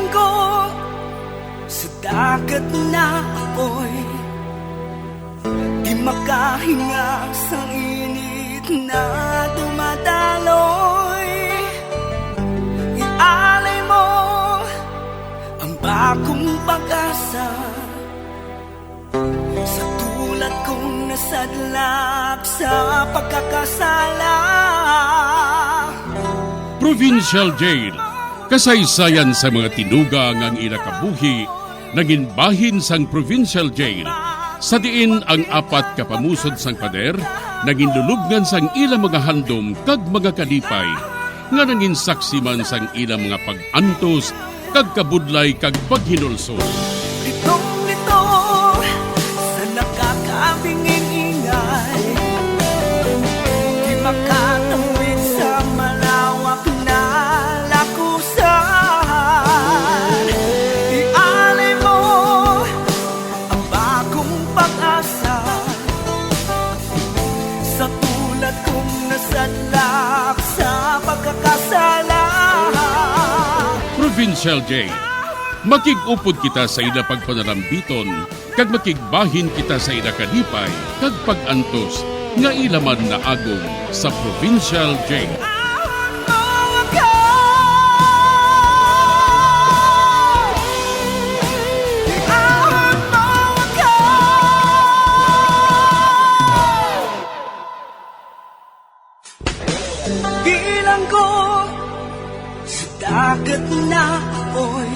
Bilanggo sa dagat na apoy, di makahinga sa init na dumadaloy. Ialay mo ang bagong pag-asa sa tulad kong nasadlak sa pagkakasala. Provincial Jail, kasaysayan sa mga tinugang ang ilakabuhi, naging bahin sang Provincial Jail. Sa diin ang apat kapamusod sang pader, naging lulubngan sang ilang mga handom kag mga kalipay, nga naging saksi man sang ilang mga pag-antos, kag kabudlay kag paghinulsol. Litong-lito sa nakakabingin ingay, di makatawid sa malawak na lakusan. Ialay mo ang bagong pag-asa sa tulad kong nasadlak sa pagkakasala. Provincial Jail, makig-upod kita sa ila pagpanarambiton, kag makigbahin kita sa ila kalipay, kag pag-antos, nga ilaman na agong sa Provincial Jail. Bilanggo sa dagat na apoy,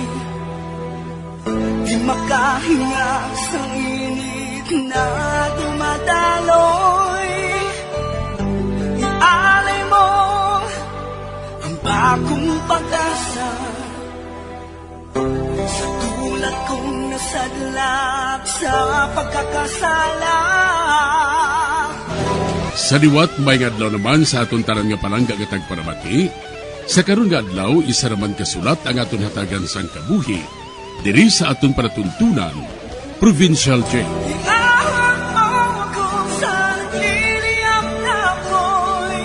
di makahinga sa init na dumadaloy. Ialay mo ang bagong pag-asa sa tulad kong nasadlak sa pagkakasala. Sa liwat may adlaw naman sa aton tanan nga palangga gatag paramati, sa karon nga adlaw isa raman kasulat ang aton hatagan sang kabuhi diri sa aton panatuntunan, Provincial Jail. Iahon mo ako sa nagliliyap na apoy,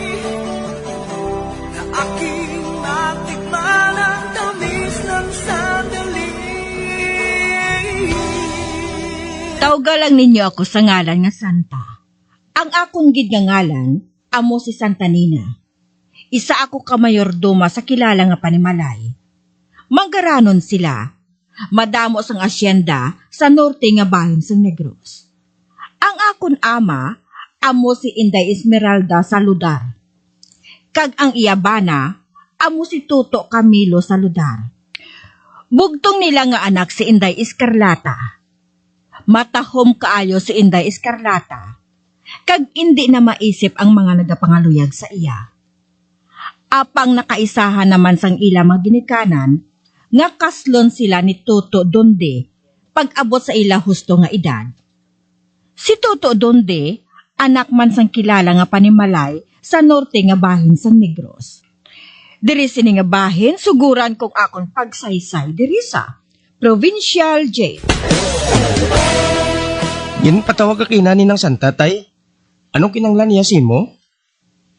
na aking matikman ang tamis ng sandali. Tawgalang ninyo ako sa ngalan nga Santa. Ang akong gid nga ngalan, amo si Santa Nina. Isa ako ka mayordoma sa kilala nga Panimalay. Manggaranon sila, madamo sang asyenda sa norte nga bahin sang Negros. Ang akon ama, amo si Inday Esmeralda Saludar. Kag ang iyabana, amo si Tuto Camilo Saludar. Bugtong nila nga anak si Inday Escarlata. Matahom kaayo si Inday Escarlata. Kag hindi na maisip ang mga nagapangaluyag sa iya. Apang nakaisahan naman sang ila mga ginikanan, nga kaslon sila ni Tuto Donde, pag-abot sa ila husto nga edad. Si Tuto Donde, anak man sang kilala nga Panimalay sa norte nga bahin sang Negros. Diri sini nga bahin, suguran kong akon pagsaysay diri sa Provincial Jail. Yan patawag ka kinani ng Santa, tay. Anong kinanglan niya si mo?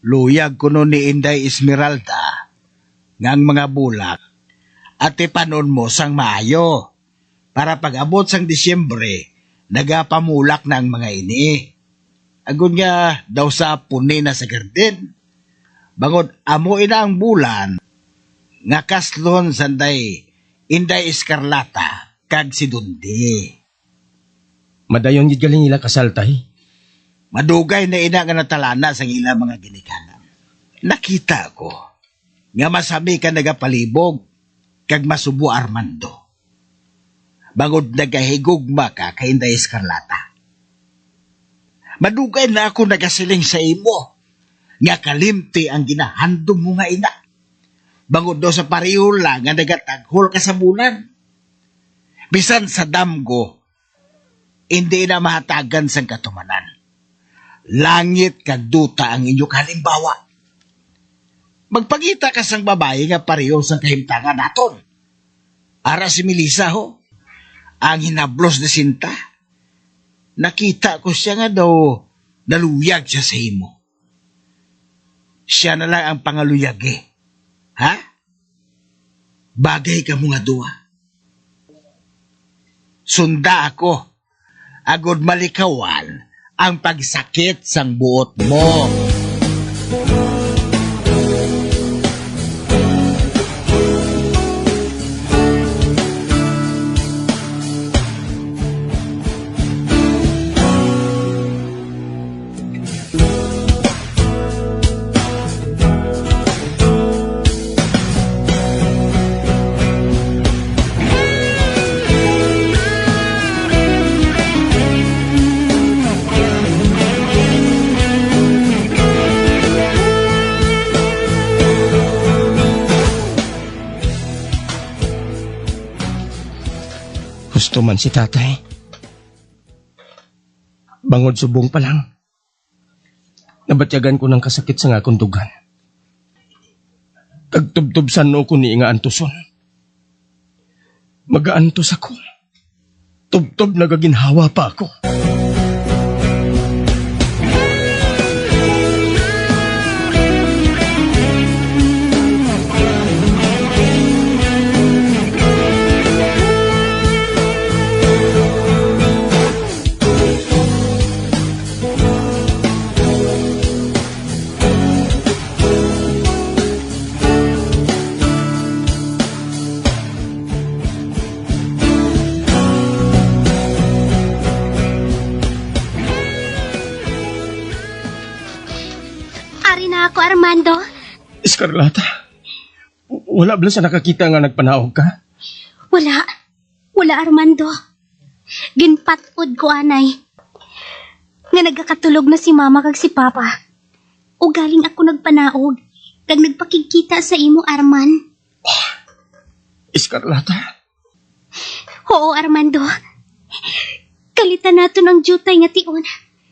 Luyag kuno ni Inday Esmeralda ngang mga bulak at ipanon mo sang Maayo para pag-abot sang Disyembre nagapamulak na ang mga ini. Agon nga daw sa puni na sa garden. Bangod amo ina ang bulan nga kaslon sanday Inday Escarlata kag si Dundi. Madayon gid galing nila kasal, tay. Madugay na ina nga natalana sa ilang mga ginikanan. Nakita ko nga masami ka nagapalibog kag masubo Armando. Bangod nagahigugma ka kay Inday Escarlata. Madugay na ako nagasiling sa imo nga kalimti ang ginahandom mo nga ina. Bangod do sa pareho lang nga nagataghol ka sa bulan. Bisan sa damgo, hindi na mahatagan sang katumanan. Langit kag duta ang inyo halimbawa. Magpagita ka sang babae nga pareho sang kahimtangan naton. Ara si Melissa ho, ang hinablos na Sinta. Nakita ko siya nga daw naluyag siya sa imo. Siya na lang ang pangaluyag eh. Ha? Bagay ka mo nga duwa. sunda ako. Agod malikawan ang pagsakit sang buot mo. Gusto man si tatay. Bangod subong pa lang. Nabatyagan ko ng kasakit sa nga kundugan. Kagtubtubsan no ko ni nga antuson. Magaantos ako. Tubtob na gaginhawa pa ako. Ari na ako, Armando. Escarlata, wala ba sa nakakita nga nagpanaog ka? Wala. Wala, Armando. Ginpatod ko, anay. Nga nagkakatulog na si mama kag si papa. O galing ako nagpanaog. Kag nagpakikita sa imo, Arman. Escarlata, Oo, Armando. Kalitan nato ng jutay nga tion.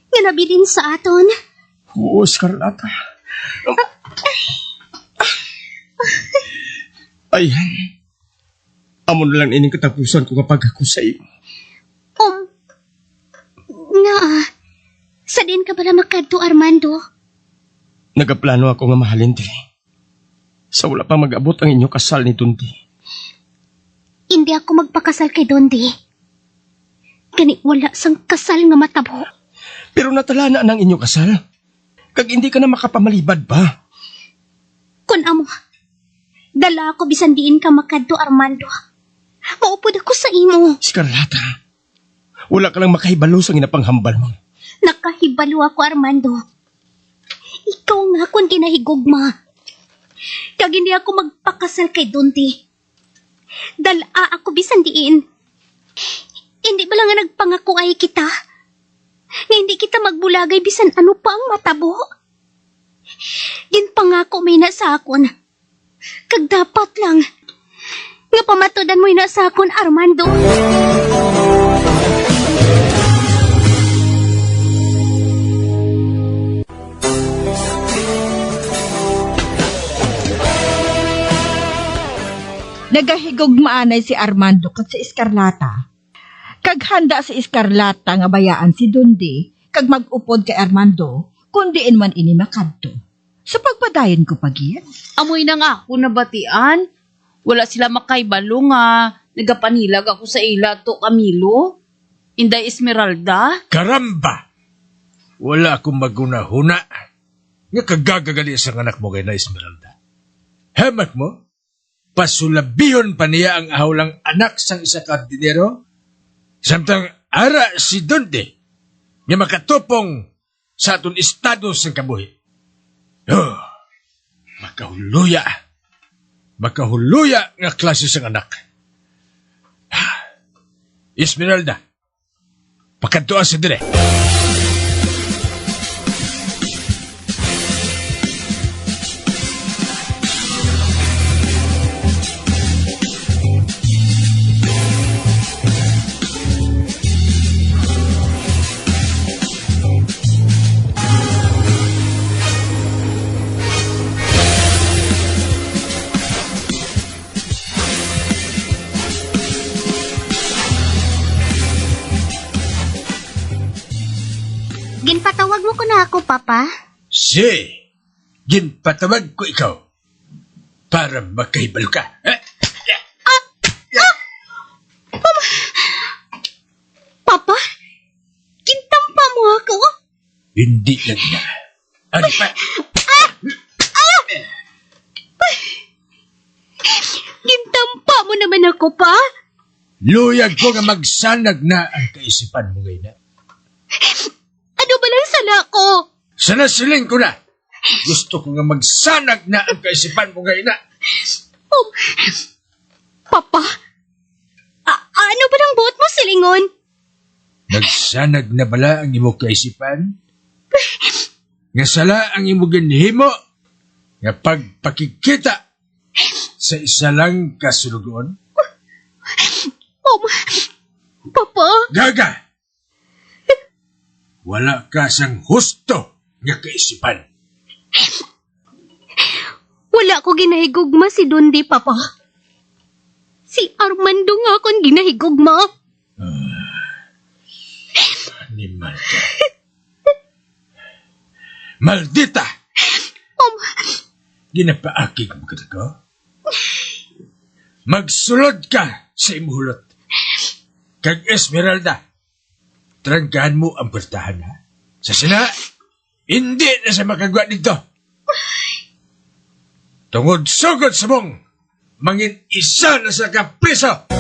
Nga nabilin sa aton. oo Escarlata. Ay, amo na lang ining katapusan ko kapag ako sa iyo. Nga, sa din ka bala makadto, Armando? Nagaplano ako nga mahalin dili. Sa wala pa mag-abot ang inyo kasal ni Dundi. Hindi ako magpakasal kay Dondi. Gani wala sang kasal nga matabo. Pero natala na ang inyo kasal. Kag hindi ka na makapamalibad ba? Kun amo, dala ako bisan diin ka makadto, Armando. Maupod ako sa imo. Escarlata, wala ka lang makahibalo sa ginapanghambal mo. Nakahibalo ako, Armando. Ikaw nga kung ginahigugma. Kag hindi ako magpakasal kay Dondi. Dala ako bisan diin. Hindi ba lang nga nagpangako ay kita? Nga hindi kita magbulagay bisan ano pa ang matabo. Ginpangako may na sa akon. Kag dapat lang nga pamatudan mo na sa akon, Armando. Nagahigugmaanay si Armando kat si Escarlata. Kag handa si Escarlata nga bayaan si Dundi, kag mag-upod kay Armando, kundiin man ini makadto. Sa pagpadayon ko pagyan. Amoy na nga ako nabatian. Wala sila makaibalo nga. Nagapanilag ako sa ila to Camilo. Inday Esmeralda. Karamba! Wala akong magunahuna. Nga kagagagali sa anak mo kay na Esmeralda. Hemat mo? Pasulabihon pa niya ang ahawlang anak sang isa kardinero? Samtang ara si Dundi nga makatupong sa aton estado sang kabuhi. Oh, makahuluya. Makahuluya nga klase sang anak. Esmeralda, pakadtoa sa dire. Ginpatawag mo ko na ako, Papa. Si, ginpatawag ko ikaw para makahibalo ka. Hindi lang na. Ano pa? Gintampa mo naman ako pa? Luyag ko nga magsanag na ang kaisipan mo ngayon. Ano ba lang sala ko? Sanasiling ko na. Gusto ko nga magsanag na ang kaisipan mo ngayon. Oh, Papa, ano ba ng buot mo, silingon? Nagsanag na bala ang imo kaisipan? Nga sala ang imo ginhimo nga pagpakikita sa isa lang kasulugon? Papa, Gaga! Wala ka sang husto nga kaisipan. wala ko ginahigugma si Dundi, Papa. Si Armando nga akong ginahigugma. Animal ka. Maldita! Ginapaakig mo ka ko? Magsulod ka sa imuhulot. Kag Esmeralda, tranggahan mo ang bertahan, ha? Sa sina, hindi na sa makagwa dito. Tungod sugod sa mong, mangin isa na sa kapriso.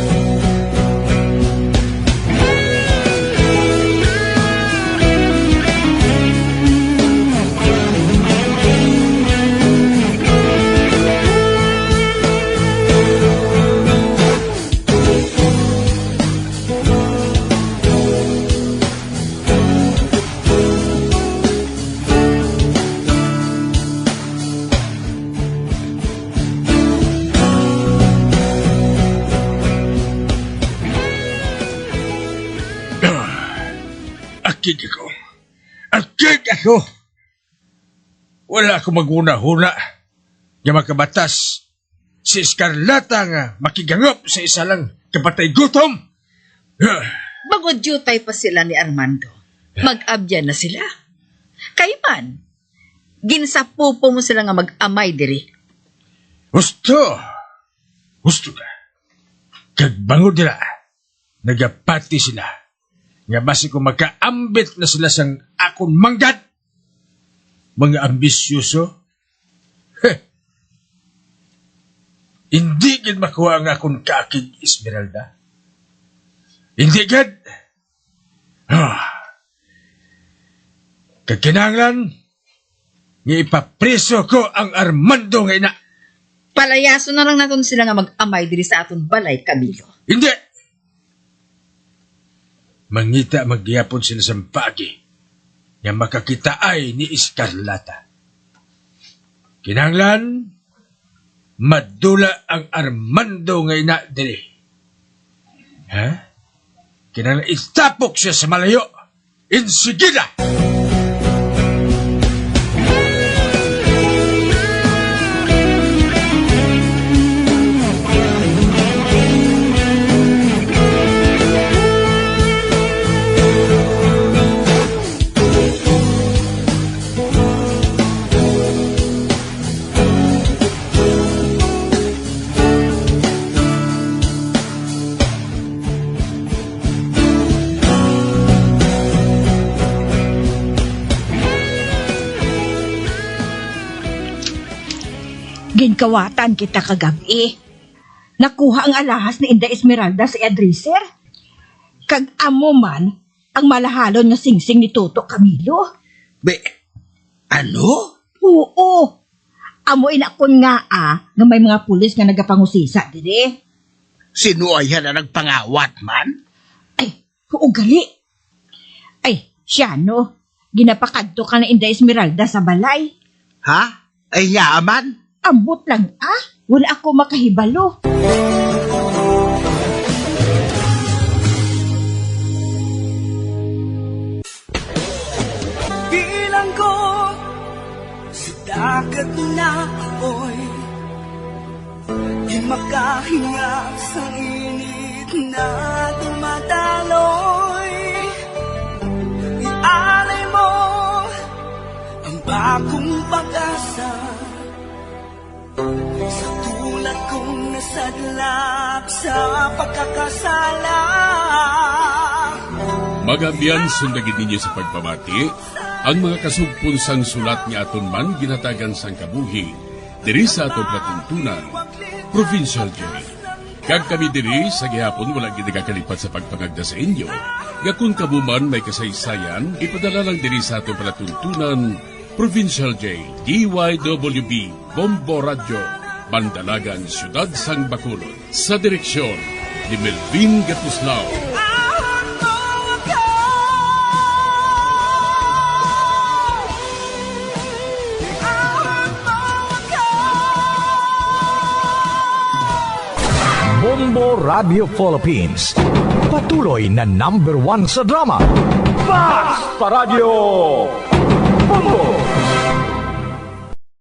Akig ako. Akig ako. Wala ako maguna-huna nga makabatas si Escarlata nga makigangop sa isa lang kapatay gutom. Bagod jutay pa sila ni Armando. Mag-abya na sila. Kayman, ginsapupo mo sila nga mag-amay diri. Gusto ka. Kagbangod nila, nagapati sila. Nga basi ko magkaambit na sila sang akong manggad. Mga ambisyoso. Hindi gid makuha ang akong kaakig, Esmeralda. Hindi gid. Kakinanglan, nga ipapreso ko ang Armando nga ina. Palayaso na lang naton sila nga mag-amay diri sa aton balay, Camilo. Hindi! Mangita magyapon sila sa pagi nga makakita ay ni Escarlata. Kinanglan, madula ang Armando nga ina diri. Ha? Kinanglan itapok siya sa malayo. Insigida! Ginkawatan kita kagabi. Nakuha ang alahas ni Inday Esmeralda sa adreser. Kag amo man ang malahalon nga singsing ni Toto Camilo. Ano? Oo. Amo inakon nga nga may mga pulis nga nagapangusisa diri. Sino ay yan na nagpangawat man? Ay, ugali. Ay, siya no. Ginapakadto ka na Inday Esmeralda sa balay. Ha? Ay yaman? Ambot lang wala ako makahibalo. Bilang ko sa dagat na apoy, di makahinga sa init na tumataloy. Ialay mo ang bagong pag-asa sa tulad kong nasadlak sa pagkakasala. Magabiyan sundagin ninyo sa pagpamati ang mga kasugpon sang sulat nga aton man ginatagan sang kabuhi diri sa atong platuntunan, Provincial Jail. Kag kami diri sa gihapon wala gid nagakalipat sa pagpangagda sa inyo. Nga kung kabuman may kasaysayan, ipadala lang diri sa atong palatuntunan, Provincial Jail, DYWB, Bombo Radio, Bandalagan, Siyudad Sang Bacolod. Sa direksyon ni Melvin Gatuslao. Bombo Radio Philippines. Patuloy na #1 sa drama. Fast Radio!